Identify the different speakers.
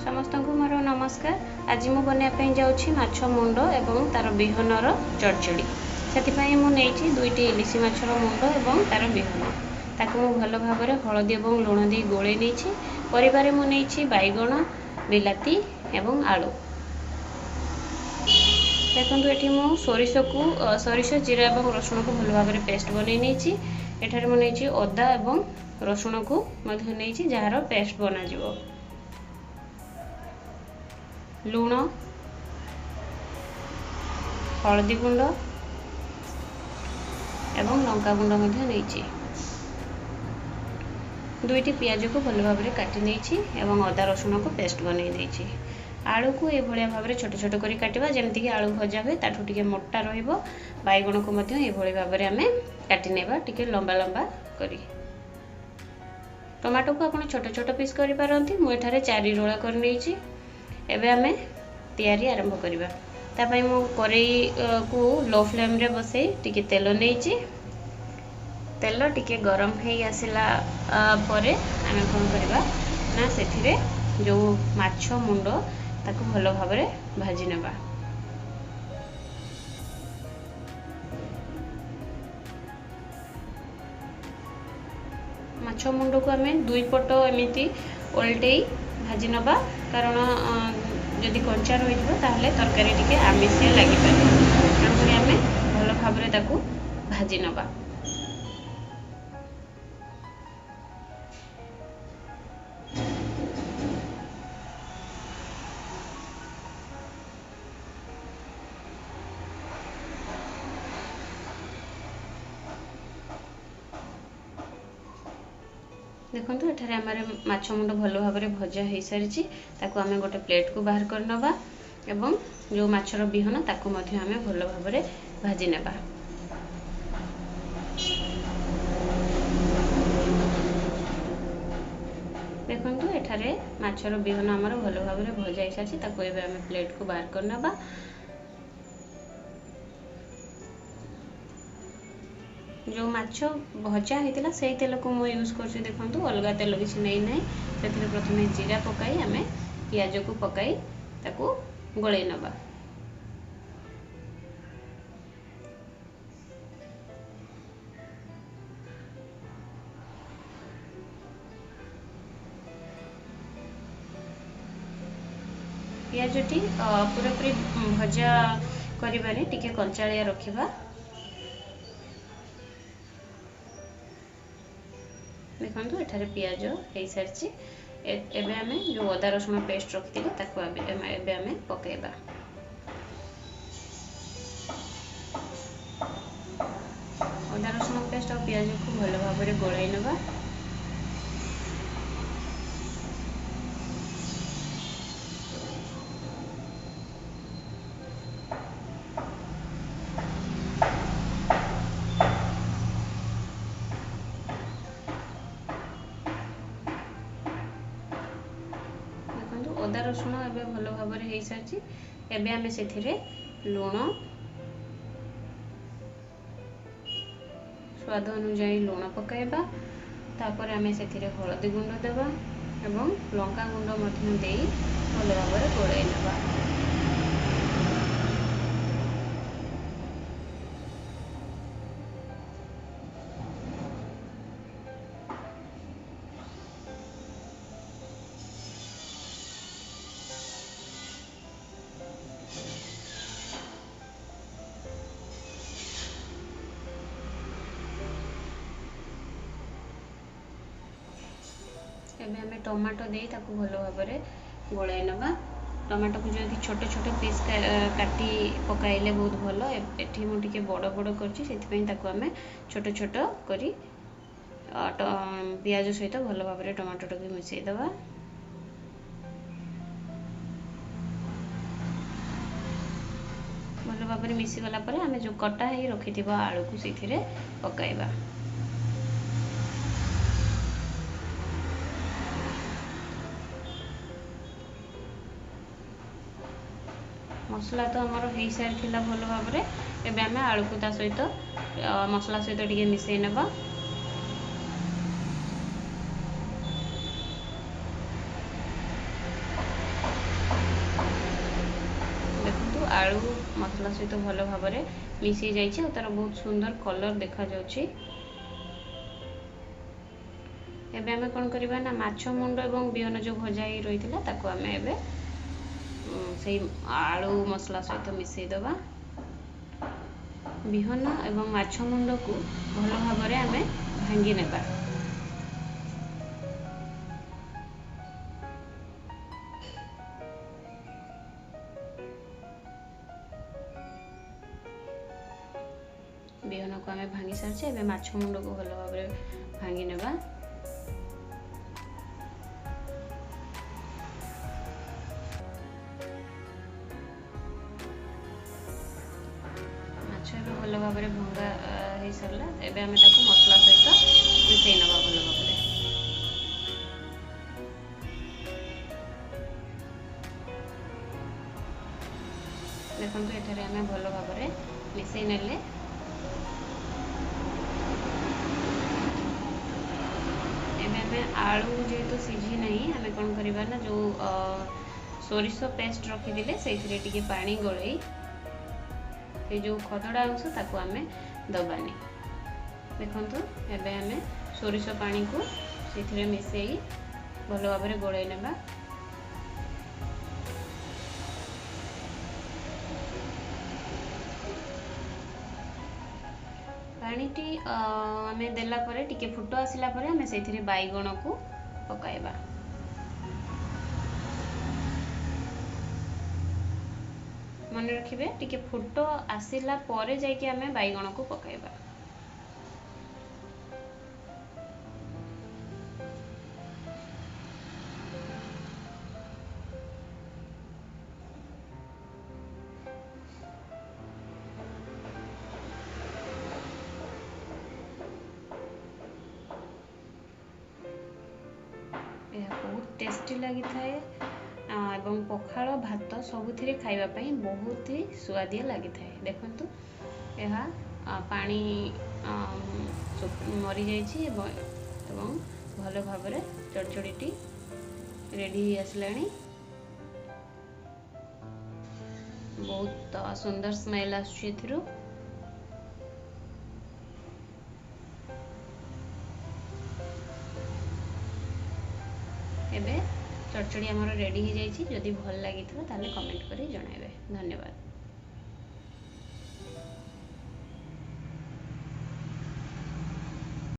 Speaker 1: समस्त को मोर नमस्कार। आज मु बनवाई जाऊँगी माछ मुंड एवं तार बिहनर चड़चड़ी। से मुझे दुईटी इलिशी माछर मुंड और तार बिहन ताकू भल भाव में हलदी और लुण दी गोले नहीं। परिवार मुझे बैगण बिलाती एवं आलू। देखो ये मु सोरिष को सोरिष जीरा और रसुण को भल भाव में पेस्ट बन नहीं। एठार मुझे अदा और रसुण को नहीं जार पेस्ट बना जिवो। लुण हलदी गुंड एवं लंका गुंड नहीं। दुईटी पियाज को भल भाव में काटी नहीं एवं अदा रसुण को पेस्ट बनई देछि। आलू को ये भाया भाव में छोट छोट करी काटिबा जेमती आलू भजा हुए ताठू टिके मोटा रहिबो। बैगण को मध्य ये भाया भाव में आमे काटी नेबा टिके लंबा लंबा करी। टमाटो को आपण छोट छोट पीस करि पारंती। मु एठारे 4 रोला कर नेछि। एबे आमे तैयारी आरंभ करिबा। ता पई मु करेई को लो फ्लेम रे बसई टिके तेल नेछि। तेल टिके गरम हेई आसिला परे आमे कोन करिबा ना सेथिरे जो माछ मुंड ताको भलो भाव रे भाजी नेबा। माछ मुंड को आमे दुई पट एमिति ओल्टेई भाजी नबा कारण जदि कंचा रही ताहले तरकारी टिके आमिषिया लगी पारे। तेणुक आमे भल भाव में ताकू भाजी नबा। देखो एठारे आमार माछ मुंड भल भाव में भजा हो सारी। ताकू आमे गोटे प्लेट को बाहर कर नबा एवं जो माछर बिहन ताकू मध्य आमे भल भाव में भाजी नेबा। देखो एठारे माछर बिहन आमर भल भाव में भजा हो सारी। ताकू एबे आमे प्लेट को बाहर कर नबा। जो माछ भजा होता से तेल को मुझे यूज कर देखु अलग तेल किसी नहीं ना। से प्रथम जीरा पकाई आमे पियाज को पकाई ताकू गोलई नबा। पियाजटी पूरापूरी भजा करिबानी टिके कंचालिया रखिबा। देखो एठारे पियाज हो सारी। एबे आमे जो अदा रसुण पेस्ट रखिथिले ताकू एबे आमे पकेबा। अदा रसुण पेस्ट और पियाज को भल भाव में गोलाई नबा। अदा रसुण एबे भल भाव में हो सारी। एबे आमे सेथिरे लुण स्वाद अनुसार लुण पकाइबा। तापर आमे सेथिरे हलदी गुंड देबा एवं लंका गुंड मध्य देई भल भाव में गोलाई नबा। एबे हमें टमाटो दे ताकू भल भाव में गोलाई नबा। टमाटो को जो छोटे छोटे पीस काटी पकाइले बहुत भल। एठी मु टिके बड़ बड़ करछि सेति ताकू आमे छोट छोट करी पियाज सहित भल भाव में टमाटो को मिसई दबा। भल भाव में मिसी गला परे आमे जो कटा है रखि आलू को सेथिरे पकाइबा। मसला तो आमर हो सारी भल भाव में। एबे आमे आलू को ता सहित मसला सहित टिके मिसई नेबा। आलू मसला सहित भल भाव में मिसई जाइए तार बहुत सुंदर कलर देखा जाउछि। एबे आमे कोन करबा ना माछ मुंड एवं बिहन जो भजा ही रही ताको आमे एबे से आलू मसला सहित मिसई दबा। बिहन एवं माछ मुंड को भल भाव में आमे भांगी नेबा। बिहन को आमे भांगी सारछे एबे माछ मुंड को भल भाव में भांगी नेबा। माछ एबे भल भाव में भंगा हो सारा एबे आमे ताको मसला सहित मिसई नेबा भल भाव में। देखो एठारे आमे भल भाव में मिसई नेले आलू जेहेतु सिझी नहीं आमे कौन करबा ना जो सोरिष पेस्ट रखी से टिके पानी गलई से जो खदड़ा अंश ताको आमे दबानी। देखंतु एबे आमे सोरिष पानी को से मिसई भल भाव में गोलई नेबा। पानीटी आमे देला परे टिके फुट आसिला परे आमे सेथिरे बाइगण को पकाइबा। मन रखिबे टिके फुट आसिला परे जाइके आमे बाइगण को पकाइबा। बहुत टेस्टी लगी थाए एवं पखाल भात सबुथिरे खाइबा पई बहुत ही स्वादिया लगी थाए। देखंतु यह पानी मरी जाइछि एवं भल भाव में चड़चड़ीटी रेडी आसलाणी। बहुत सुंदर स्मेल आसुछि एथिरु। एबे चड़चड़ी आमर रेडी हो जाइछि। जदि भल लागिथिबा ताले कमेंट करी जणाइबे। धन्यवाद।